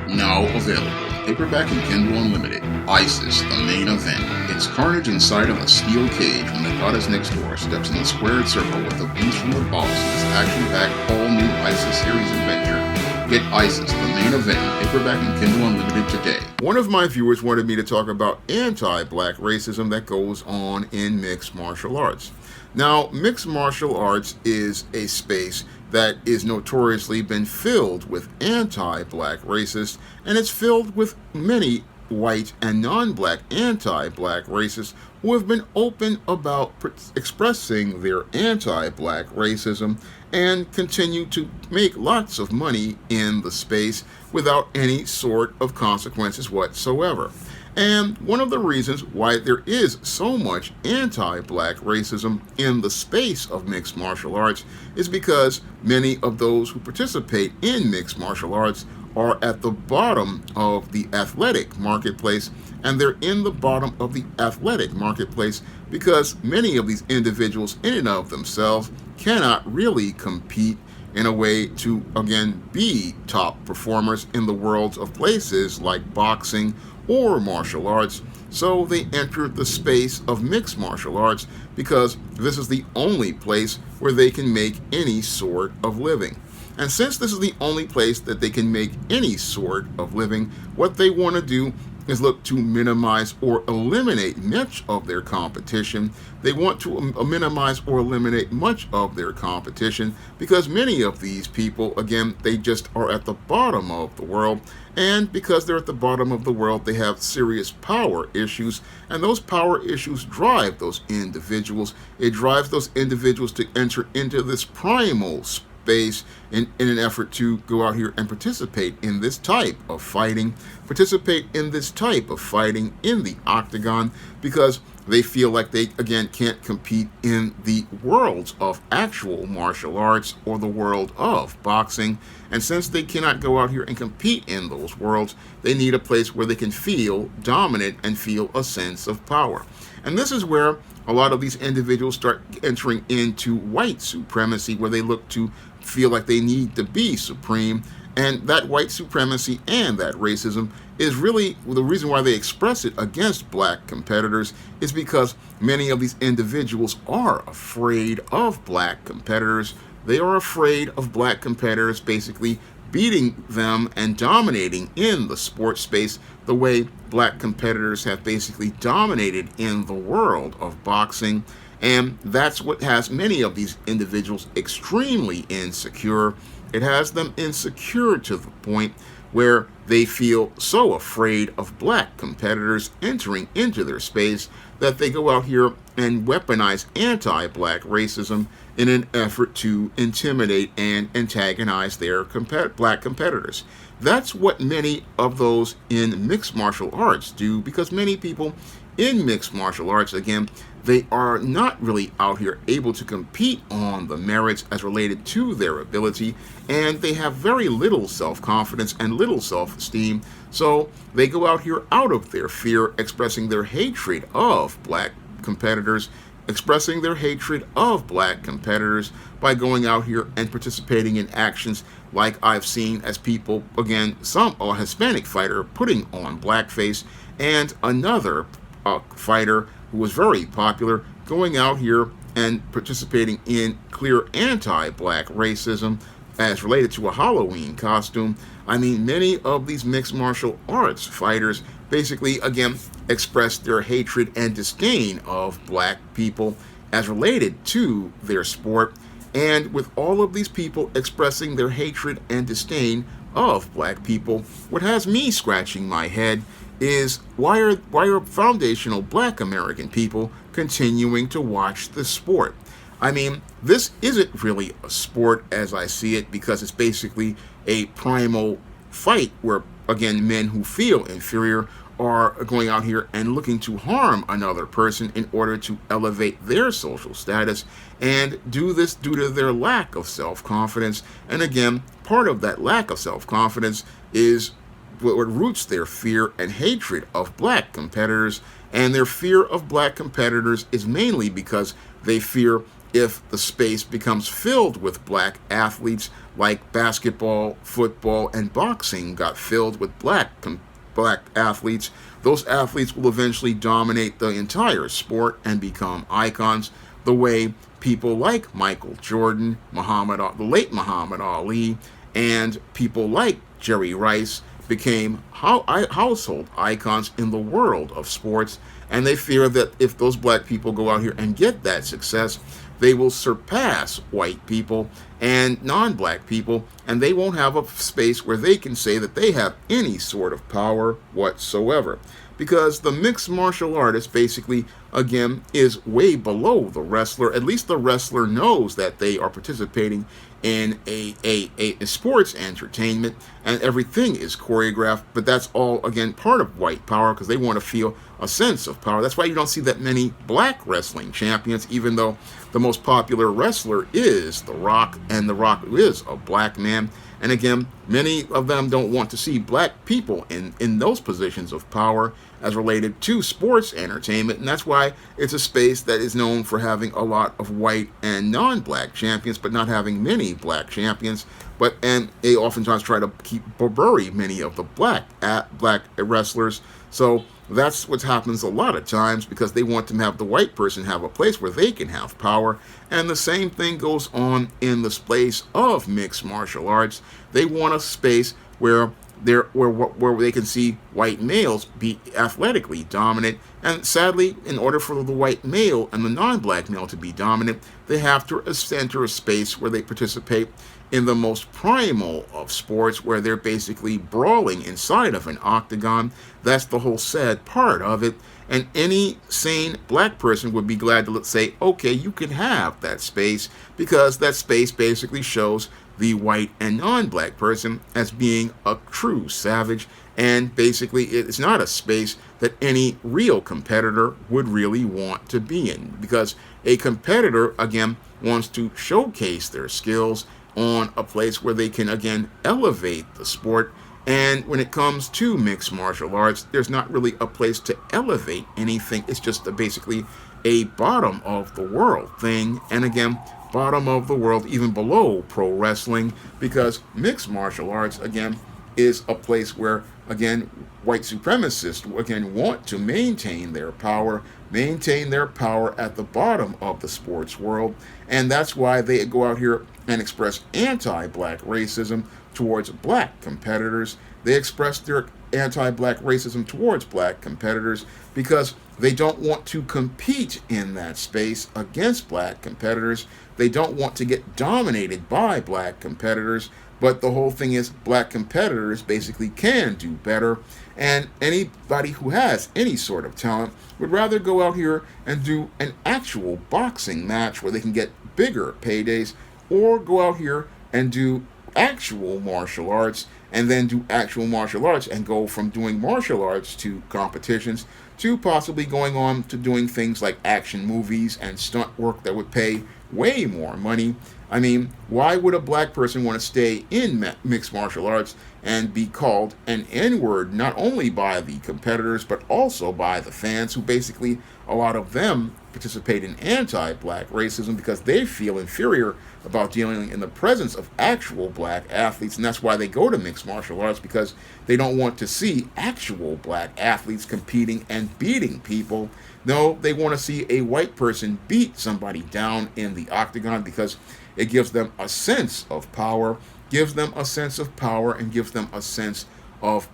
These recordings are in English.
Now available, paperback and Kindle Unlimited, ISIS, the main event. It's carnage inside of a steel cage when the goddess next door steps in the squared circle with the beast from the boss in this action-packed all-new ISIS series adventure. Get ISIS, the main event, paperback and Kindle Unlimited today. One of my viewers wanted me to talk about anti-black racism that goes on in mixed martial arts. Now, mixed martial arts is a space that is notoriously been filled with anti-black racists, and it's filled with many white and non-black anti-black racists who have been open about expressing their anti-black racism and continue to make lots of money in the space without any sort of consequences whatsoever. And one of the reasons why there is so much anti-black racism in the space of mixed martial arts is because many of those who participate in mixed martial arts are at the bottom of the athletic marketplace, and they're in the bottom of the athletic marketplace because many of these individuals in and of themselves cannot really compete in a way to, again, be top performers in the worlds of places like boxing or martial arts. So they entered the space of mixed martial arts because this is the only place where they can make any sort of living. And since this is the only place that they can make any sort of living, what they want to do is look to minimize or eliminate much of their competition. They want to minimize or eliminate much of their competition because many of these people, again, they just are at the bottom of the world. And because they're at the bottom of the world, they have serious power issues. And those power issues drive those individuals. It drives those individuals to enter into this primal space in an effort to go out here and participate in this type of fighting, in the octagon, because they feel like they, again, can't compete in the worlds of actual martial arts or the world of boxing. And since they cannot go out here and compete in those worlds, they need a place where they can feel dominant and feel a sense of power. And this is where a lot of these individuals start entering into white supremacy, where they look to feel like they need to be supreme. And that white supremacy and that racism is really the reason why they express it against black competitors, is because many of these individuals are afraid of black competitors. They are afraid of black competitors basically beating them and dominating in the sports space the way black competitors have basically dominated in the world of boxing. And that's what has many of these individuals extremely insecure. It has them insecure to the point where they feel so afraid of black competitors entering into their space that they go out here and weaponize anti-black racism in an effort to intimidate and antagonize their black competitors. That's what many of those in mixed martial arts do, because many people in mixed martial arts, again, they are not really out here able to compete on the merits as related to their ability, and they have very little self-confidence and little self-esteem. So they go out here out of their fear, expressing their hatred of black competitors, by going out here and participating in actions like I've seen as people, again, a Hispanic fighter putting on blackface, and another fighter who was very popular going out here and participating in clear anti-black racism as related to a Halloween costume. I mean, many of these mixed martial arts fighters basically, again, expressed their hatred and disdain of black people as related to their sport. And with all of these people expressing their hatred and disdain of black people, what has me scratching my head is why are foundational black American people continuing to watch the sport? I mean, this isn't really a sport as I see it, because it's basically a primal fight where, again, men who feel inferior are going out here and looking to harm another person in order to elevate their social status, and do this due to their lack of self-confidence. And again, part of that lack of self-confidence is what roots their fear and hatred of black competitors. And their fear of black competitors is mainly because they fear if the space becomes filled with black athletes, like basketball, football, and boxing got filled with black athletes. Those athletes will eventually dominate the entire sport and become icons, the way people like Michael Jordan, the late Muhammad Ali, and people like Jerry Rice became household icons in the world of sports. And they fear that if those black people go out here and get that success, they will surpass white people and non-black people, and they won't have a space where they can say that they have any sort of power whatsoever. Because the mixed martial artist basically, again, is way below the wrestler. At least the wrestler knows that they are participating in a sports entertainment, and everything is choreographed, but that's all, again, part of white power, because they want to feel a sense of power. That's why you don't see that many black wrestling champions, even though the most popular wrestler is The Rock, and The Rock is a black man. And again, many of them don't want to see black people in those positions of power as related to sports entertainment. And that's why it's a space that is known for having a lot of white and non-black champions, but not having many black champions. And they oftentimes try to bury many of the black wrestlers. So that's what happens a lot of times, because they want to have the white person have a place where they can have power. And the same thing goes on in the space of mixed martial arts. They want a space where they can see white males be athletically dominant. And sadly, in order for the white male and the non-black male to be dominant, they have to enter a space where they participate in the most primal of sports, where they're basically brawling inside of an octagon. That's the whole sad part of it. And any sane black person would be glad to, let's say, okay, you can have that space, because that space basically shows the white and non-black person as being a true savage. And basically, it's not a space that any real competitor would really want to be in, because a competitor, again, wants to showcase their skills on a place where they can, again, elevate the sport. And when it comes to mixed martial arts, there's not really a place to elevate anything. It's just basically a bottom of the world thing. And again, bottom of the world, even below pro wrestling, because mixed martial arts, again, is a place where, again, white supremacists, again, want to maintain their power at the bottom of the sports world. And that's why they go out here and express anti-black racism towards black competitors. They express their anti-black racism towards black competitors because they don't want to compete in that space against black competitors. They don't want to get dominated by black competitors. But the whole thing is, black competitors basically can do better. And anybody who has any sort of talent would rather go out here and do an actual boxing match where they can get bigger paydays, or go out here and do actual martial arts, and then do actual martial arts and go from doing martial arts to competitions to possibly going on to doing things like action movies and stunt work that would pay way more money. I mean, why would a black person want to stay in mixed martial arts and be called an N-word, not only by the competitors, but also by the fans, who basically, a lot of them participate in anti-black racism because they feel inferior about dealing in the presence of actual black athletes. And that's why they go to mixed martial arts, because they don't want to see actual black athletes competing and beating people. No, they want to see a white person beat somebody down in the octagon, because it gives them a sense of power, and gives them a sense of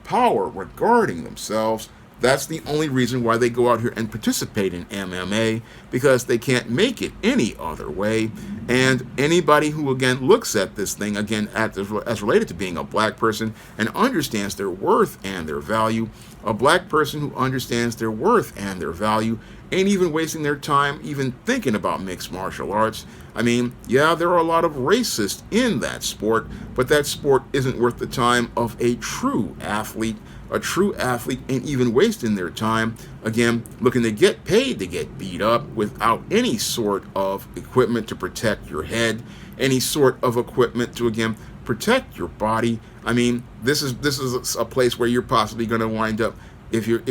power regarding themselves. That's the only reason why they go out here and participate in MMA, because they can't make it any other way. And anybody who, again, looks at this thing, again, as related to being a black person and understands their worth and their value, a black person who understands their worth and their value ain't even wasting their time even thinking about mixed martial arts. I mean, yeah, there are a lot of racists in that sport, but that sport isn't worth the time of a true athlete. A true athlete ain't even wasting their time, again, looking to get paid to get beat up without any sort of equipment to protect your head, any sort of equipment to, again, protect your body. I mean, this is a place where you're possibly going to wind up, if you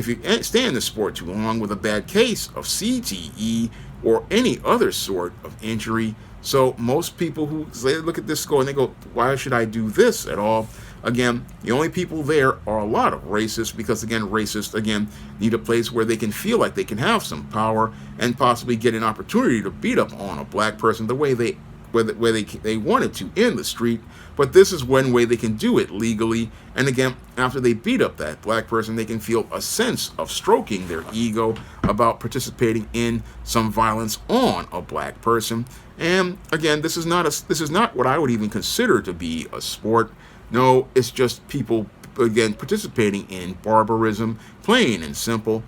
stay in the sport too long, with a bad case of CTE or any other sort of injury. So most people who they look at this go and they go, why should I do this at all? Again, the only people there are a lot of racists, because again, racists again need a place where they can feel like they can have some power and possibly get an opportunity to beat up on a black person the way they wanted to in the street. But this is one way they can do it legally. And again, after they beat up that black person, they can feel a sense of stroking their ego about participating in some violence on a black person. And again, this is not what I would even consider to be a sport. No, it's just people again participating in barbarism, plain and simple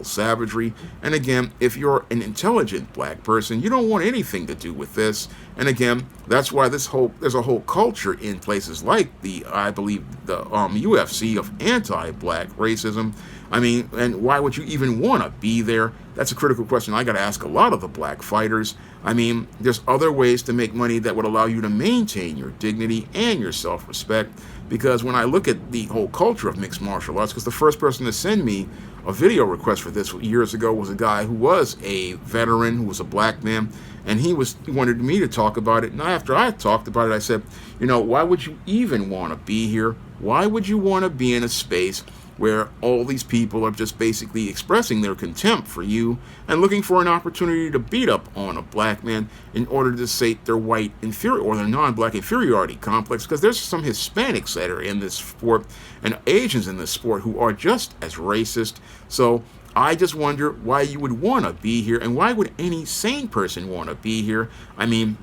savagery. And again, if you're an intelligent black person, you don't want anything to do with this. And again, that's why there's a whole culture in places like I believe the UFC of anti-black racism. I mean, and why would you even want to be there? That's a critical question I got to ask a lot of the black fighters. I mean, there's other ways to make money that would allow you to maintain your dignity and your self-respect. Because when I look at the whole culture of mixed martial arts, because the first person to send me a video request for this years ago was a guy who was a veteran, who was a black man, and he wanted me to talk about it. And after I talked about it, I said, why would you even want to be here? Why would you want to be in a space where all these people are just basically expressing their contempt for you and looking for an opportunity to beat up on a black man in order to sate their white inferior or their non-black inferiority complex? Because there's some Hispanics that are in this sport and Asians in this sport who are just as racist. So I just wonder why you would want to be here, and why would any sane person want to be here? I mean,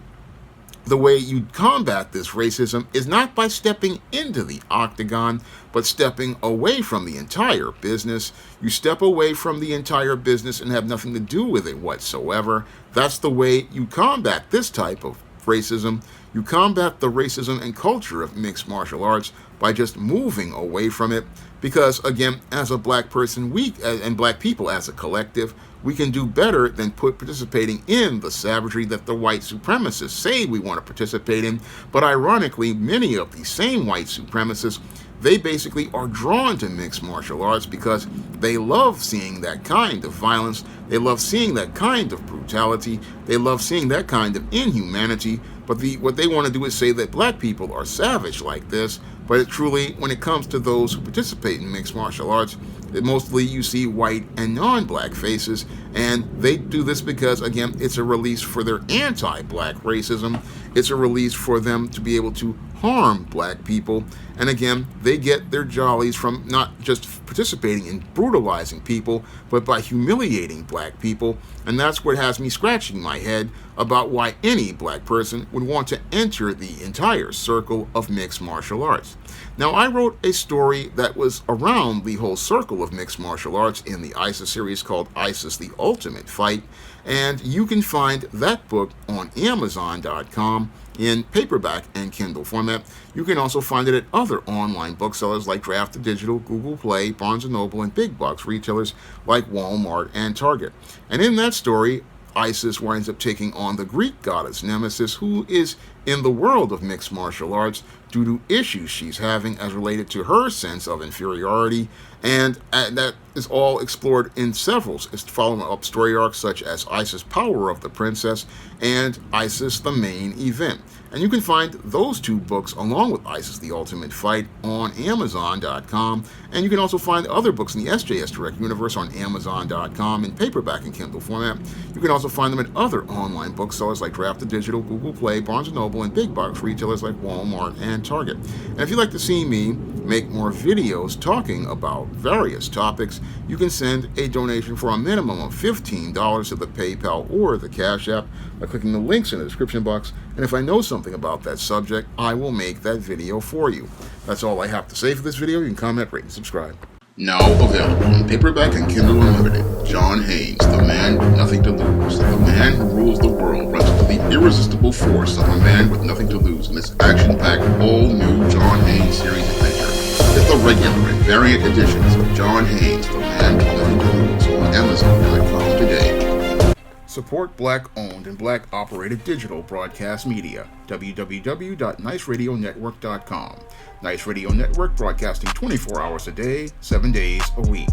the way you combat this racism is not by stepping into the octagon, but stepping away from the entire business. You step away from the entire business and have nothing to do with it whatsoever. That's the way you combat this type of racism. You combat the racism and culture of mixed martial arts by just moving away from it. Because again, as a black person, and black people as a collective, we can do better than participating in the savagery that the white supremacists say we want to participate in. But ironically, many of these same white supremacists, they basically are drawn to mixed martial arts because they love seeing that kind of violence. They love seeing that kind of brutality. They love seeing that kind of inhumanity. But what they want to do is say that black people are savage like this. But truly, when it comes to those who participate in mixed martial arts, mostly you see white and non-black faces, and they do this because, again, it's a release for their anti-black racism. It's a release for them to be able to harm black people. And again, they get their jollies from not just participating in brutalizing people, but by humiliating black people. And that's what has me scratching my head about why any black person would want to enter the entire circle of mixed martial arts. Now, I wrote a story that was around the whole circle of mixed martial arts in the ISIS series called ISIS: The Ultimate Fight, and you can find that book on Amazon.com in paperback and Kindle format. You can also find it at other online booksellers like Draft Digital, Google Play, Barnes & Noble, and big box retailers like Walmart and Target. And in that story, Isis winds up taking on the Greek goddess Nemesis, who is in the world of mixed martial arts due to issues she's having as related to her sense of inferiority, and that is all explored in several following up story arcs such as Isis: Power of the Princess and Isis: The Main Event. And you can find those two books along with Isis: The Ultimate Fight on Amazon.com. And you can also find other books in the SJS Direct universe on Amazon.com in paperback and Kindle format. You can also find them at other online booksellers like Draft Digital, Google Play, Barnes & Noble, and big box retailers like Walmart and Target. And if you'd like to see me make more videos talking about various topics, you can send a donation for a minimum of $15 to the PayPal or the Cash App by clicking the links in the description box. And if I know something about that subject, I will make that video for you. That's all I have to say for this video. You can comment, rate, and subscribe. Now available in paperback and Kindle Unlimited, John Haynes, the man with nothing to lose. The man who rules the world runs into the irresistible force of a man with nothing to lose in this action-packed, all-new John Haynes series adventure. Get the regular and variant editions of John Haynes, the man with nothing to lose on Amazon.com today. Support black-owned and black-operated digital broadcast media. www.niceradionetwork.com. Nice Radio Network, broadcasting 24 hours a day, 7 days a week.